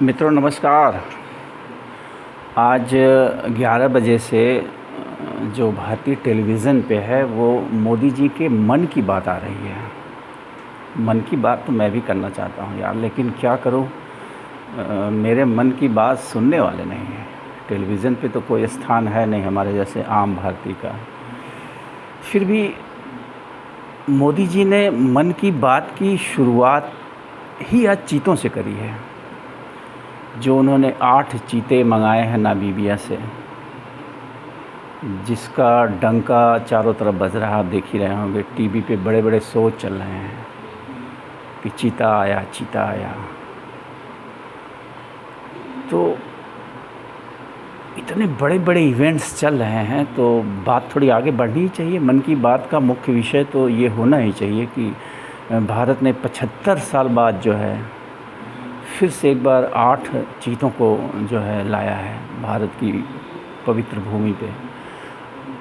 मित्रों नमस्कार। आज 11 बजे से जो भारतीय टेलीविज़न पे है वो मोदी जी के मन की बात आ रही है। मन की बात तो मैं भी करना चाहता हूँ यार, लेकिन क्या करूँ, मेरे मन की बात सुनने वाले नहीं हैं। टेलीविज़न पे तो कोई स्थान है नहीं हमारे जैसे आम भारतीय का। फिर भी मोदी जी ने मन की बात की शुरुआत ही आज चीतों से करी है। जो उन्होंने 8 चीते मंगाए हैं नामीबिया से, जिसका डंका चारों तरफ बज रहा, आप देख ही रहे होंगे। टीवी पे बड़े बड़े शो चल रहे हैं कि चीता आया चीता आया। तो इतने बड़े बड़े इवेंट्स चल रहे हैं तो बात थोड़ी आगे बढ़नी चाहिए। मन की बात का मुख्य विषय तो ये होना ही चाहिए कि भारत ने 75 साल बाद जो है फिर से एक बार 8 चीतों को जो है लाया है भारत की पवित्र भूमि पे।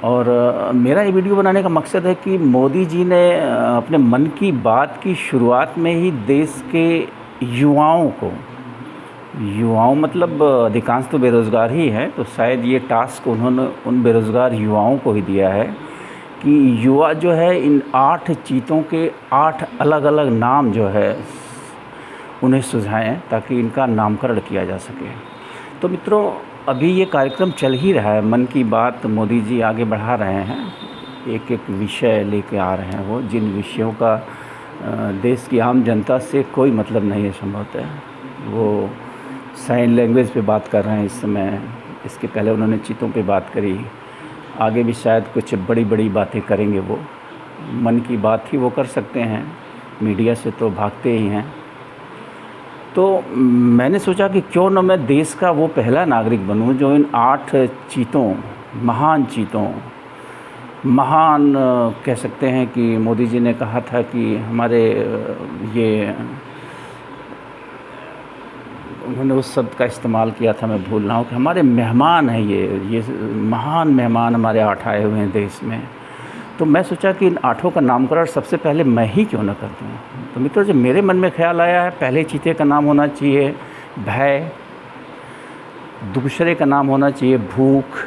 और मेरा ये वीडियो बनाने का मकसद है कि मोदी जी ने अपने मन की बात की शुरुआत में ही देश के युवाओं मतलब अधिकांश तो बेरोज़गार ही हैं, तो शायद ये टास्क उन्होंने उन बेरोज़गार युवाओं को ही दिया है कि युवा जो है इन 8 चीतों के 8 अलग अलग नाम जो है उन्हें सुझाएं ताकि इनका नामकरण किया जा सके। तो मित्रों, अभी ये कार्यक्रम चल ही रहा है। मन की बात मोदी जी आगे बढ़ा रहे हैं, एक एक विषय लेके आ रहे हैं वो, जिन विषयों का देश की आम जनता से कोई मतलब नहीं है संभवतः। वो साइन लैंग्वेज पे बात कर रहे हैं इस समय। इसके पहले उन्होंने चीतों पे बात करी, आगे भी शायद कुछ बड़ी बड़ी बातें करेंगे। वो मन की बात ही वो कर सकते हैं, मीडिया से तो भागते ही हैं। तो मैंने सोचा कि क्यों न मैं देश का वो पहला नागरिक बनूं जो इन 8 चीतों, महान कह सकते हैं कि मोदी जी ने कहा था कि हमारे ये, उन्होंने उस शब्द का इस्तेमाल किया था, मैं भूल रहा हूँ, कि हमारे मेहमान हैं ये महान मेहमान हमारे 8 आए हुए हैं देश में। तो मैं सोचा कि इन 8 का नामकरण सबसे पहले मैं ही क्यों न कर दूँ। तो मित्रों, जो मेरे मन में ख्याल आया है, पहले चीते का नाम होना चाहिए भय, दूसरे का नाम होना चाहिए भूख,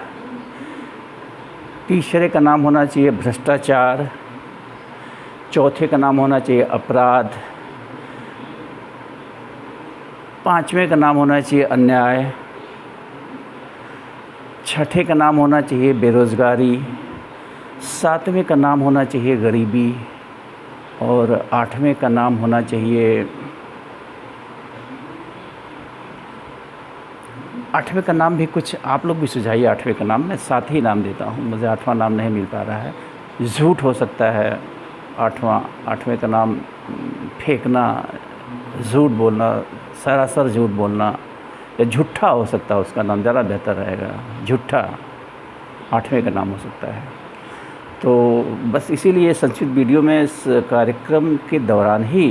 तीसरे का नाम होना चाहिए भ्रष्टाचार, चौथे का नाम होना चाहिए अपराध, 5वें का नाम होना चाहिए अन्याय, 6ठे का नाम होना चाहिए बेरोज़गारी, 7वें का नाम होना चाहिए गरीबी, और 8वें का नाम होना चाहिए, 8वें का नाम भी कुछ आप लोग भी सुझाइए। 8वें का नाम मैं 7 ही नाम देता हूँ, मुझे 8वां नाम नहीं मिल पा रहा है। झूठ हो सकता है 8वें का नाम, फेंकना, झूठ बोलना, सरासर झूठ बोलना, या झूठा हो सकता है उसका नाम, ज़्यादा बेहतर रहेगा। झूठा 8वें का नाम हो सकता है। तो बस इसीलिए संक्षिप्त वीडियो में इस कार्यक्रम के दौरान ही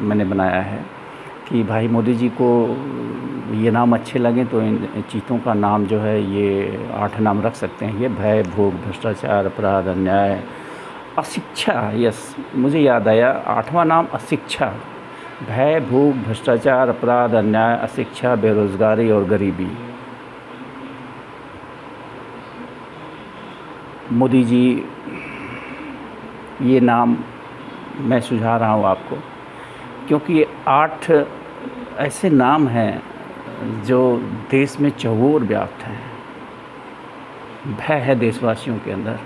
मैंने बनाया है कि भाई मोदी जी को ये नाम अच्छे लगें तो इन चीतों का नाम जो है ये 8 नाम रख सकते हैं। ये भय, भूख, भ्रष्टाचार, अपराध, अन्याय, अशिक्षा। यस, मुझे याद आया, 8वां नाम अशिक्षा। भय, भूख, भ्रष्टाचार, अपराध, अन्याय, अशिक्षा, बेरोज़गारी और गरीबी। मोदी जी, ये नाम मैं सुझा रहा हूँ आपको क्योंकि ये 8 ऐसे नाम हैं जो देश में चहुओर व्याप्त हैं। भय है देशवासियों के अंदर,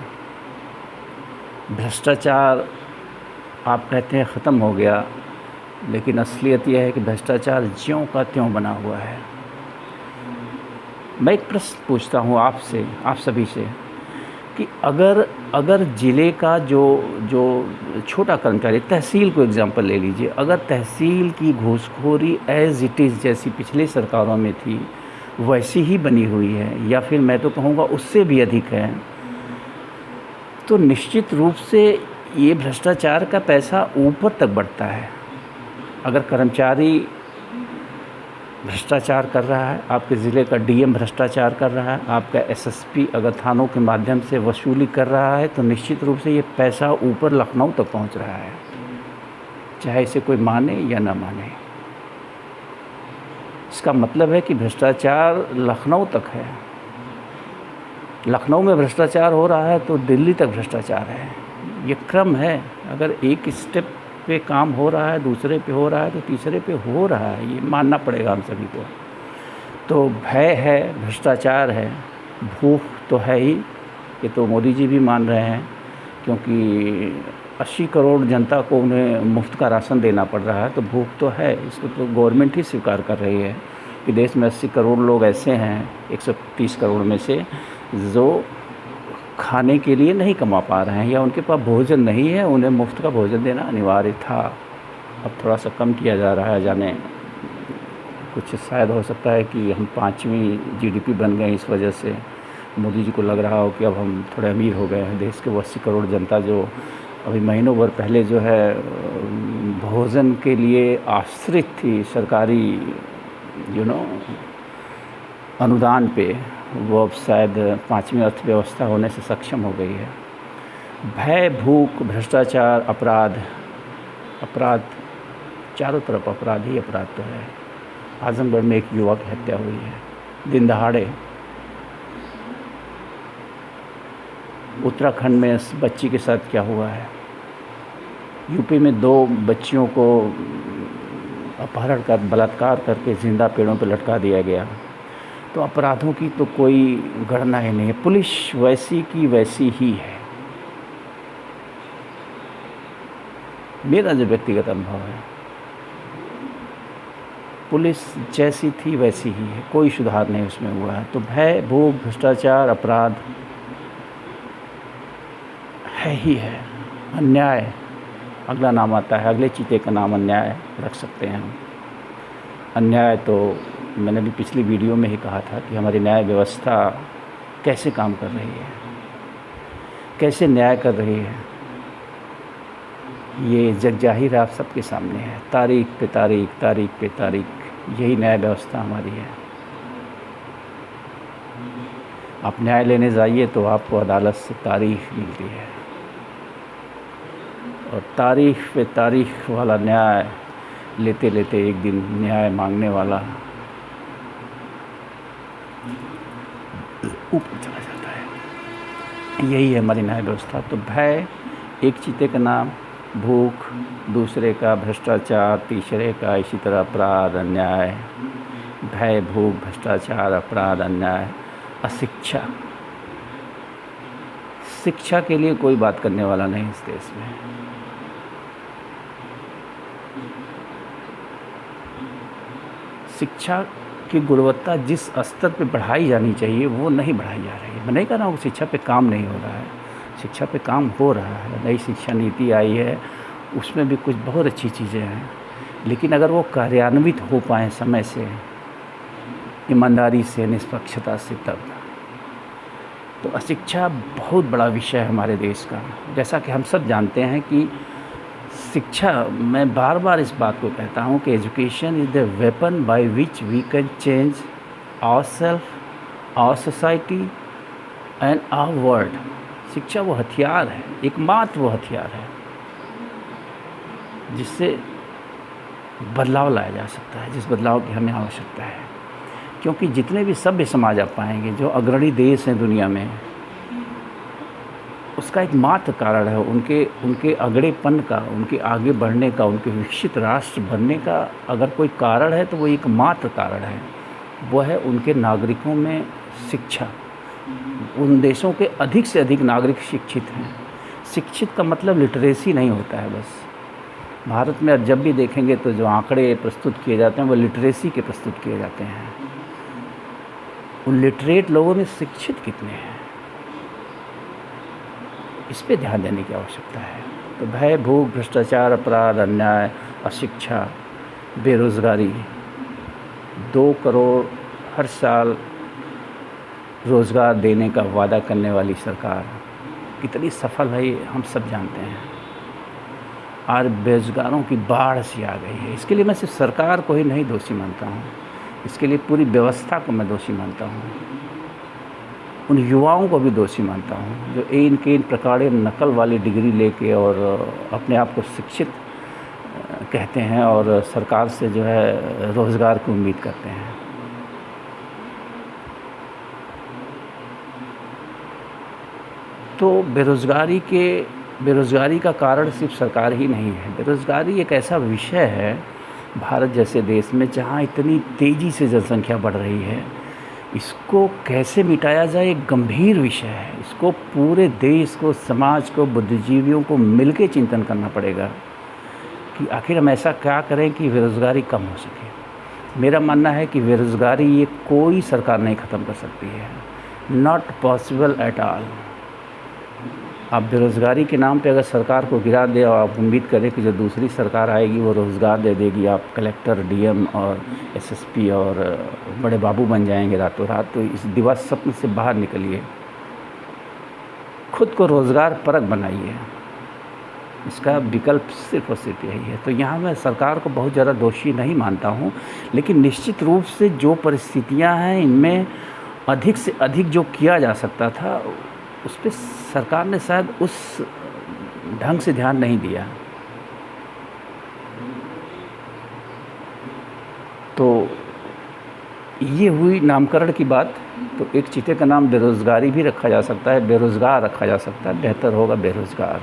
भ्रष्टाचार आप कहते हैं ख़त्म हो गया, लेकिन असलियत यह है कि भ्रष्टाचार ज्यों का त्यों बना हुआ है। मैं एक प्रश्न पूछता हूँ आपसे, आप सभी से, कि अगर ज़िले का जो छोटा कर्मचारी, तहसील को एग्ज़ाम्पल ले लीजिए, अगर तहसील की घूसखोरी एज़ इट इज़ जैसी पिछली सरकारों में थी वैसी ही बनी हुई है, या फिर मैं तो कहूँगा उससे भी अधिक है, तो निश्चित रूप से ये भ्रष्टाचार का पैसा ऊपर तक बढ़ता है। अगर कर्मचारी भ्रष्टाचार कर रहा है, आपके ज़िले का डीएम भ्रष्टाचार कर रहा है, आपका एसएसपी अगर थानों के माध्यम से वसूली कर रहा है, तो निश्चित रूप से ये पैसा ऊपर लखनऊ तक पहुंच रहा है, चाहे इसे कोई माने या ना माने। इसका मतलब है कि भ्रष्टाचार लखनऊ तक है। लखनऊ में भ्रष्टाचार हो रहा है तो दिल्ली तक भ्रष्टाचार है। ये क्रम है। अगर एक स्टेप पे काम हो रहा है, दूसरे पे हो रहा है, तो तीसरे पे हो रहा है, ये मानना पड़ेगा हम सभी को। तो भय है, भ्रष्टाचार है, भूख तो है ही, ये तो मोदी जी भी मान रहे हैं, क्योंकि 80 करोड़ जनता को उन्हें मुफ्त का राशन देना पड़ रहा है, तो भूख तो है। इसको तो गवर्नमेंट ही स्वीकार कर रही है कि देश में 80 करोड़ लोग ऐसे हैं 130 करोड़ में से जो खाने के लिए नहीं कमा पा रहे हैं या उनके पास भोजन नहीं है, उन्हें मुफ्त का भोजन देना अनिवार्य था। अब थोड़ा सा कम किया जा रहा है, जाने कुछ शायद हो सकता है कि हम 5वीं जीडीपी बन गए, इस वजह से मोदी जी को लग रहा हो कि अब हम थोड़े अमीर हो गए हैं। देश के वो 80 करोड़ जनता जो अभी महीनों भर पहले जो है भोजन के लिए आश्रित थी सरकारी अनुदान पे, वो अब शायद 5वीं अर्थव्यवस्था होने से सक्षम हो गई है। भय, भूख, भ्रष्टाचार, अपराध चारों तरफ अपराध ही अपराध तो है। आजमगढ़ में एक युवक की हत्या हुई है दिन दहाड़े। उत्तराखंड में इस बच्ची के साथ क्या हुआ है। यूपी में 2 बच्चियों को अपहरण कर बलात्कार करके जिंदा पेड़ों पर लटका दिया गया। तो अपराधों की तो कोई गणना ही नहीं है। पुलिस वैसी की वैसी ही है। मेरा जो व्यक्तिगत अनुभव है, पुलिस जैसी थी वैसी ही है, कोई सुधार नहीं उसमें हुआ है। तो भय, भूख, भ्रष्टाचार, अपराध है ही है। अन्याय अगला नाम आता है, अगले चीते का नाम अन्याय रख सकते हैं हम। अन्याय तो मैंने भी पिछली वीडियो में ही कहा था कि हमारी न्याय व्यवस्था कैसे काम कर रही है, कैसे न्याय कर रही है, ये जगजाहिर आप सबके सामने है। तारीख पे तारीख, तारीख पे तारीख, यही न्याय व्यवस्था हमारी है। आप न्याय लेने जाइए तो आपको अदालत से तारीख मिलती है, और तारीख पे तारीख वाला न्याय लेते लेते एक दिन न्याय मांगने वाला ऊपर चला जाता है। यही है हमारी न्याय व्यवस्था। तो भय एक चीते का नाम, भूख दूसरे का, भ्रष्टाचार तीसरे का, इसी तरह अपराध, अन्याय, भय, भूख, भ्रष्टाचार, अपराध, अन्याय, अशिक्षा। शिक्षा के लिए कोई बात करने वाला नहीं इस देश में। शिक्षा की गुणवत्ता जिस स्तर पे बढ़ाई जानी चाहिए वो नहीं बढ़ाई जा रही है। मैं नहीं कह रहा हूँ शिक्षा पे काम नहीं हो रहा है, शिक्षा पे काम हो रहा है। नई शिक्षा नीति आई है, उसमें भी कुछ बहुत अच्छी चीज़ें हैं, लेकिन अगर वो कार्यान्वित हो पाएँ समय से, ईमानदारी से, निष्पक्षता से, तब तो अशिक्षा बहुत बड़ा विषय है हमारे देश का। जैसा कि हम सब जानते हैं कि शिक्षा, मैं बार बार इस बात को कहता हूँ कि education is the weapon by which we can change ourselves, our society and our world. शिक्षा वो हथियार है, एकमात्र वो हथियार है जिससे बदलाव लाया जा सकता है, जिस बदलाव की हमें आवश्यकता है। क्योंकि जितने भी सभ्य समाज आप पाएंगे जो अग्रणी देश हैं दुनिया में, उसका एक मात्र कारण है उनके अगड़ेपन का, उनके आगे बढ़ने का, उनके विकसित राष्ट्र बनने का अगर कोई कारण है तो वो एक मात्र कारण है, वो है उनके नागरिकों में शिक्षा। उन देशों के अधिक से अधिक नागरिक शिक्षित हैं। शिक्षित का मतलब लिटरेसी नहीं होता है बस। भारत में अब जब भी देखेंगे तो जो आंकड़े प्रस्तुत किए जाते हैं वो लिटरेसी के प्रस्तुत किए जाते हैं। उन लिटरेट लोगों में शिक्षित कितने हैं, इस पे ध्यान देने की आवश्यकता है। तो भय, भूख, भ्रष्टाचार, अपराध, अन्याय, अशिक्षा, बेरोज़गारी, 2 करोड़ हर साल रोज़गार देने का वादा करने वाली सरकार कितनी सफल है ये हम सब जानते हैं। आज बेरोज़गारों की बाढ़ सी आ गई है। इसके लिए मैं सिर्फ सरकार को ही नहीं दोषी मानता हूँ, इसके लिए पूरी व्यवस्था को मैं दोषी मानता हूँ। उन युवाओं को भी दोषी मानता हूँ जो इन प्रकार नकल वाली डिग्री लेके और अपने आप को शिक्षित कहते हैं और सरकार से जो है रोज़गार की उम्मीद करते हैं। तो बेरोज़गारी का कारण सिर्फ सरकार ही नहीं है। बेरोज़गारी एक ऐसा विषय है भारत जैसे देश में जहाँ इतनी तेज़ी से जनसंख्या बढ़ रही है, इसको कैसे मिटाया जाए एक गंभीर विषय है। इसको पूरे देश को, समाज को, बुद्धिजीवियों को मिलकर चिंतन करना पड़ेगा कि आखिर हम ऐसा क्या करें कि बेरोज़गारी कम हो सके। मेरा मानना है कि बेरोज़गारी ये कोई सरकार नहीं ख़त्म कर सकती है, नॉट पॉसिबल एट ऑल। आप बेरोज़गारी के नाम पे अगर सरकार को गिरा दे और आप उम्मीद करें कि जो दूसरी सरकार आएगी वो रोज़गार दे देगी, आप कलेक्टर, डीएम और एसएसपी और बड़े बाबू बन जाएंगे रातों रात, तो इस दिवा स्वप्न से बाहर निकलिए। खुद को रोज़गार परक बनाइए, इसका विकल्प सिर्फ और सिर्फ यही है। तो यहाँ मैं सरकार को बहुत ज़्यादा दोषी नहीं मानता हूँ, लेकिन निश्चित रूप से जो परिस्थितियाँ हैं इनमें अधिक से अधिक जो किया जा सकता था उस पर सरकार ने शायद उस ढंग से ध्यान नहीं दिया। तो ये हुई नामकरण की बात। तो एक चीते का नाम बेरोज़गारी भी रखा जा सकता है, बेरोज़गार रखा जा सकता है, बेहतर होगा बेरोज़गार।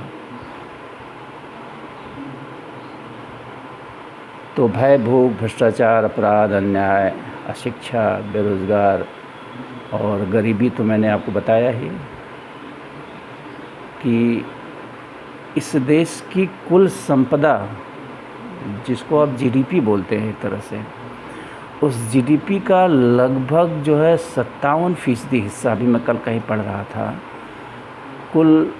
तो भय, भूख, भ्रष्टाचार, अपराध, अन्याय, अशिक्षा, बेरोज़गार और गरीबी तो मैंने आपको बताया ही कि इस देश की कुल संपदा, जिसको आप जीडीपी बोलते हैं एक तरह से, उस जीडीपी का लगभग जो है 57% हिस्सा, अभी मैं कल कहीं पढ़ रहा था, कुल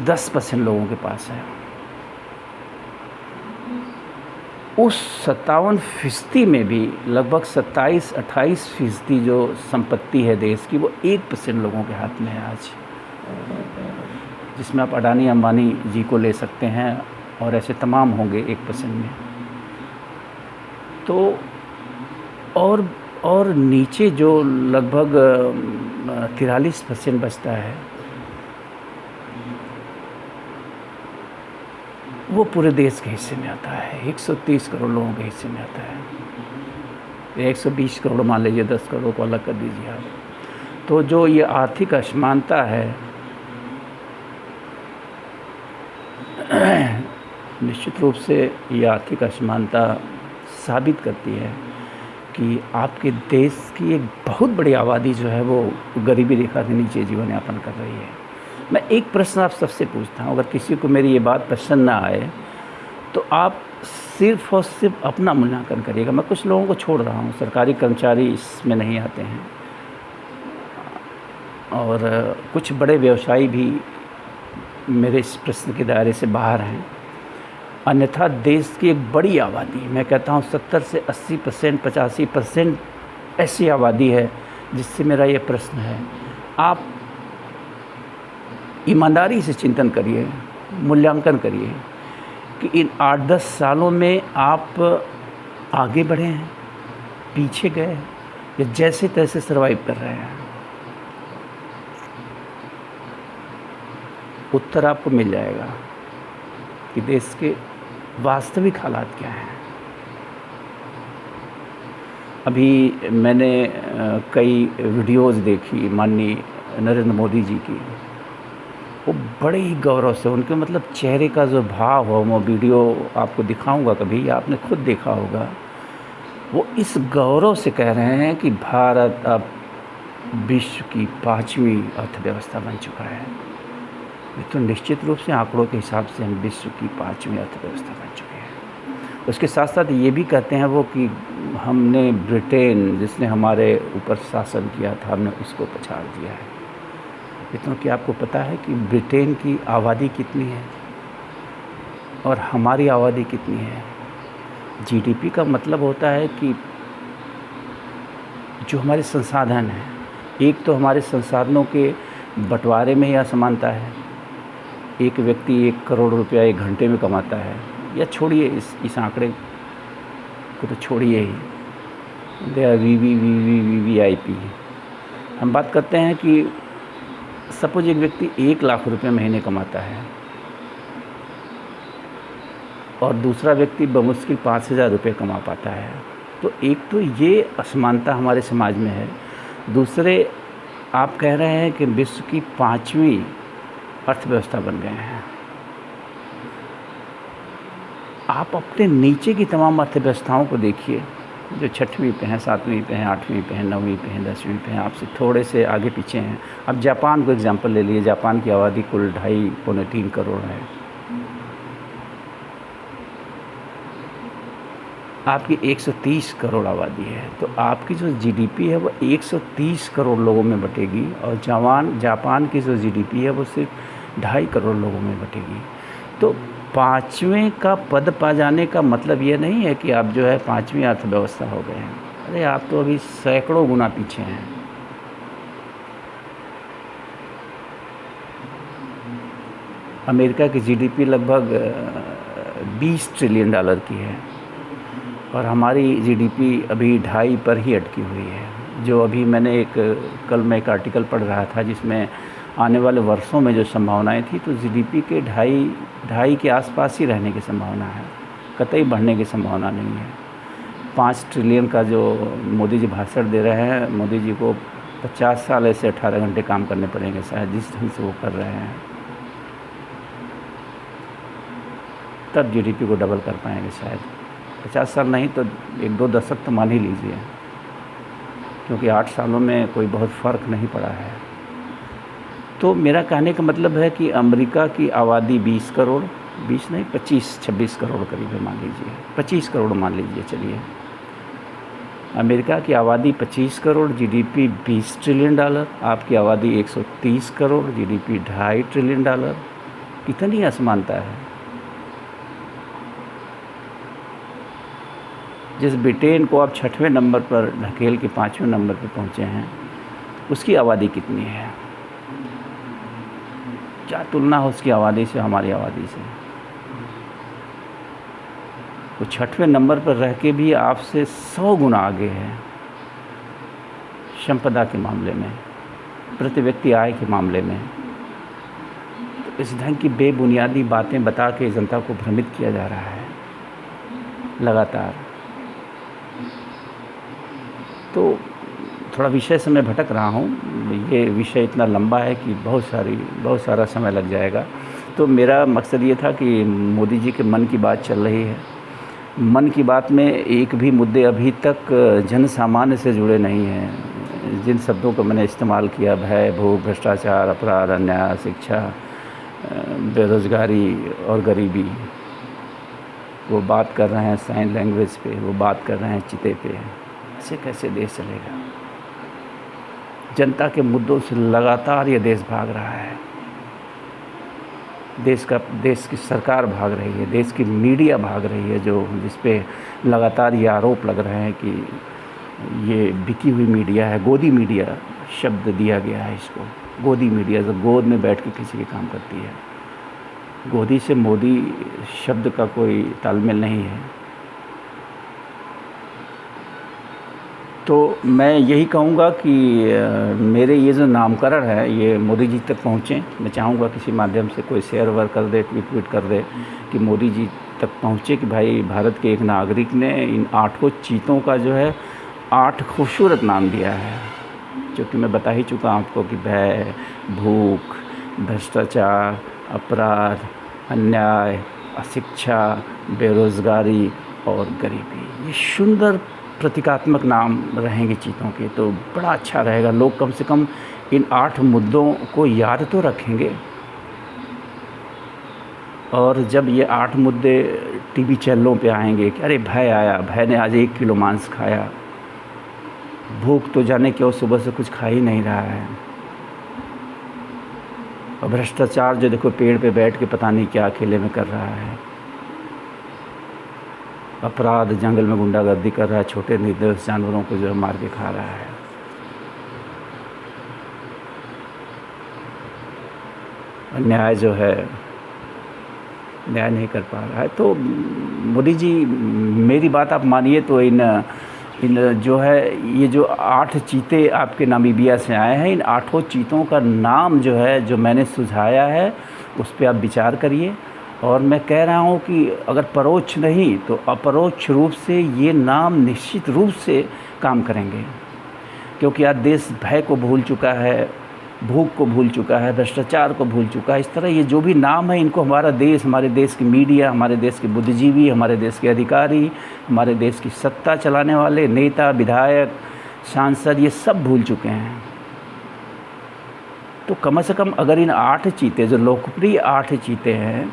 10% लोगों के पास है। उस 57% में भी लगभग 27-28% जो संपत्ति है देश की, वो 1% लोगों के हाथ में है आज, जिसमें आप अडानी अंबानी जी को ले सकते हैं और ऐसे तमाम होंगे 1% में। तो और नीचे जो लगभग 43% बचता है, वो पूरे देश के हिस्से में आता है। 130 करोड़ लोगों के हिस्से में आता है। 120 करोड़ मान लीजिए, 10 करोड़ को अलग कर दीजिए आप। तो जो ये आर्थिक असमानता है, निश्चित रूप से ये आर्थिक असमानता साबित करती है कि आपके देश की एक बहुत बड़ी आबादी जो है वो गरीबी रेखा के नीचे जीवन यापन कर रही है। मैं एक प्रश्न आप सबसे पूछता हूँ, अगर किसी को मेरी ये बात पसंद ना आए तो आप सिर्फ और सिर्फ अपना मूल्यांकन करिएगा। मैं कुछ लोगों को छोड़ रहा हूँ, सरकारी कर्मचारी इसमें नहीं आते हैं और कुछ बड़े व्यवसायी भी मेरे इस प्रश्न के दायरे से बाहर हैं। अन्यथा देश की एक बड़ी आबादी, मैं कहता हूँ 70 से 80%, 85% ऐसी आबादी है जिससे मेरा ये प्रश्न है। आप ईमानदारी से चिंतन करिए, मूल्यांकन करिए कि इन 8-10 सालों में आप आगे बढ़े हैं, पीछे गए, या जैसे तैसे सर्वाइव कर रहे हैं। उत्तर आपको मिल जाएगा कि देश के वास्तविक हालात क्या हैं। अभी मैंने कई वीडियोस देखी माननीय नरेंद्र मोदी जी की, वो बड़े ही गौरव से, उनके मतलब चेहरे का जो भाव हो, वो वीडियो आपको दिखाऊंगा कभी, या आपने खुद देखा होगा। वो इस गौरव से कह रहे हैं कि भारत अब विश्व की 5वीं अर्थव्यवस्था बन चुका है। ये तो निश्चित रूप से आंकड़ों के हिसाब से हम विश्व की 5वीं अर्थव्यवस्था बन चुके हैं। उसके साथ साथ ये भी कहते हैं वो कि हमने ब्रिटेन, जिसने हमारे ऊपर शासन किया था, हमने उसको पछाड़ दिया है। इतना कि आपको पता है कि ब्रिटेन की आबादी कितनी है और हमारी आबादी कितनी है? जीडीपी का मतलब होता है कि जो हमारे संसाधन हैं, एक तो हमारे संसाधनों के बंटवारे में ही असमानता है। एक व्यक्ति 1 करोड़ रुपया 1 घंटे में कमाता है, या छोड़िए इस आंकड़े को, तो छोड़िए ही, दे आर VVIP। हम बात करते हैं कि सपोज एक व्यक्ति 1 लाख रुपये महीने कमाता है, और दूसरा व्यक्ति बमुश्किल 5,000 रुपये कमा पाता है। तो एक तो ये असमानता हमारे समाज में है। दूसरे, आप कह रहे हैं कि विश्व की 5वीं अर्थव्यवस्था बन गए हैं। आप अपने नीचे की तमाम अर्थव्यवस्थाओं को देखिए, जो 6वीं पे हैं, 7वीं पे हैं, 8वीं पे हैं, 9वीं पे हैं, 10वीं पे हैं, आपसे थोड़े से आगे पीछे हैं। अब जापान को एग्जांपल ले लिए। जापान की आबादी कुल 2.5-3 करोड़ है। आपकी 130 करोड़ आबादी है, तो आपकी जो जीडीपी है वो 130 करोड़ लोगों में बटेगी, और जापान की जो जीडीपी है वो सिर्फ 2.5 करोड़ लोगों में बटेगी। तो 5वें का पद पा जाने का मतलब ये नहीं है कि आप जो है 5वीं अर्थव्यवस्था हो गए हैं। अरे आप तो अभी सैकड़ों गुना पीछे हैं। अमेरिका की जीडीपी लगभग 20 ट्रिलियन डॉलर की है, और हमारी जीडीपी अभी 2.5 पर ही अटकी हुई है। जो अभी मैंने कल मैं एक आर्टिकल पढ़ रहा था जिसमें आने वाले वर्षों में जो संभावनाएं थी, तो जीडीपी के 2.5 के आसपास ही रहने की संभावना है, कतई बढ़ने की संभावना नहीं है। 5 ट्रिलियन का जो मोदी जी भाषण दे रहे हैं, मोदी जी को 50 साल ऐसे 18 घंटे काम करने पड़ेंगे शायद, जिस ढंग से वो कर रहे हैं, तब जीडीपी को डबल कर पाएंगे शायद। 50 साल नहीं तो 1-2 दशक तो मान ही लीजिए, क्योंकि 8 सालों में कोई बहुत फ़र्क नहीं पड़ा है। तो मेरा कहने का मतलब है कि अमेरिका की आबादी 20 करोड़, 20 नहीं 25-26 करोड़ करीब है, मान लीजिए 25 करोड़ मान लीजिए। चलिए, अमेरिका की आबादी 25 करोड़, जीडीपी 20 ट्रिलियन डॉलर, आपकी आबादी 130 करोड़, जीडीपी 2.5 ट्रिलियन डॉलर। कितनी असमानता है। जिस ब्रिटेन को आप 6वें नंबर पर ढकेल के 5वें नंबर पर पहुँचे हैं, उसकी आबादी कितनी है? क्या तुलना हो उसकी आबादी से हमारी आबादी से। वो 6वें नंबर पर रह के भी आपसे 100 गुना आगे है, संपदा के मामले में, प्रति व्यक्ति आय के मामले में। तो इस ढंग की बेबुनियादी बातें बता के जनता को भ्रमित किया जा रहा है लगातार। तो थोड़ा विषय से मैं भटक रहा हूँ। ये विषय इतना लंबा है कि बहुत सारा समय लग जाएगा। तो मेरा मकसद ये था कि मोदी जी के मन की बात चल रही है। मन की बात में एक भी मुद्दे अभी तक जन सामान्य से जुड़े नहीं हैं। जिन शब्दों का मैंने इस्तेमाल किया, भय, भूख, भ्रष्टाचार, अपराध, अन्याय, शिक्षा, बेरोज़गारी और गरीबी, वो बात कर रहे हैं साइन लैंग्वेज पे, वो बात कर रहे हैं चिते पे। ऐसे कैसे देश चलेगा? जनता के मुद्दों से लगातार ये देश भाग रहा है। देश की सरकार भाग रही है, देश की मीडिया भाग रही है, जिस पे लगातार ये आरोप लग रहे हैं कि ये बिकी हुई मीडिया है। गोदी मीडिया शब्द दिया गया है इसको। गोदी मीडिया जो गोद में बैठ के किसी के काम करती है। गोदी से मोदी शब्द का कोई तालमेल नहीं है। तो मैं यही कहूँगा कि मेरे ये जो नामकरण है ये मोदी जी तक पहुँचे। मैं चाहूँगा किसी माध्यम से कोई शेयर कर दे, ट्वीट कर दे कि मोदी जी तक पहुँचे कि भाई भारत के एक नागरिक ने इन 8 चीतों का जो है 8 खूबसूरत नाम दिया है, जो कि मैं बता ही चुका आपको कि भय, भूख, भ्रष्टाचार, अपराध, अन्याय, अशिक्षा, बेरोज़गारी और गरीबी। ये सुंदर प्रतीकात्मक नाम रहेंगे चीतों के, तो बड़ा अच्छा रहेगा। लोग कम से कम इन 8 मुद्दों को याद तो रखेंगे। और जब ये 8 मुद्दे टीवी चैनलों पे आएंगे कि अरे भय आया, भय ने आज 1 किलो मांस खाया, भूख तो जाने क्यों सुबह से कुछ खा ही नहीं रहा है, और भ्रष्टाचार जो देखो पेड़ पे बैठ के पता नहीं क्या अकेले में कर रहा है, अपराध जंगल में गुंडागर्दी कर रहा है, छोटे निर्दोष जानवरों को जो है मार के खा रहा है, अन्याय जो है न्याय नहीं कर पा रहा है। तो मोदी जी मेरी बात आप मानिए तो इन जो है ये जो 8 चीते आपके नामीबिया से आए हैं, इन 8 चीतों का नाम जो है जो मैंने सुझाया है उस पर आप विचार करिए और मैं कह रहा हूँ कि अगर परोक्ष नहीं तो अपरोक्ष रूप से ये नाम निश्चित रूप से काम करेंगे, क्योंकि आज देश भय को भूल चुका है, भूख को भूल चुका है, भ्रष्टाचार को भूल चुका है। इस तरह ये जो भी नाम है इनको हमारा देश, हमारे देश की मीडिया, हमारे देश के बुद्धिजीवी, हमारे देश के अधिकारी, हमारे देश की सत्ता चलाने वाले नेता, विधायक, सांसद, ये सब भूल चुके हैं। तो कम से कम अगर इन 8 चीते, जो लोकप्रिय 8 चीते हैं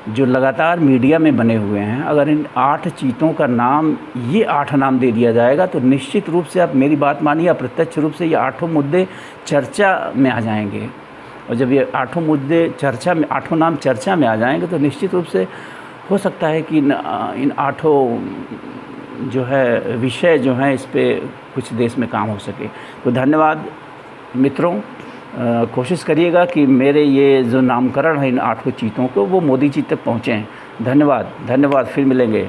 जो लगातार मीडिया में बने हुए हैं, अगर इन 8 चीतों का नाम, ये 8 नाम दे दिया जाएगा तो निश्चित रूप से, आप मेरी बात मानिए, अप्रत्यक्ष रूप से ये 8 मुद्दे चर्चा में आ जाएंगे। और जब ये 8 मुद्दे चर्चा में, 8 नाम चर्चा में आ जाएंगे तो निश्चित रूप से हो सकता है कि इन 8 जो है विषय जो हैं इस पे कुछ देश में काम हो सके। तो धन्यवाद मित्रों, कोशिश करिएगा कि मेरे ये जो नामकरण है इन 8 चीतों को वो मोदी जी तक पहुँचें। धन्यवाद, धन्यवाद, फिर मिलेंगे।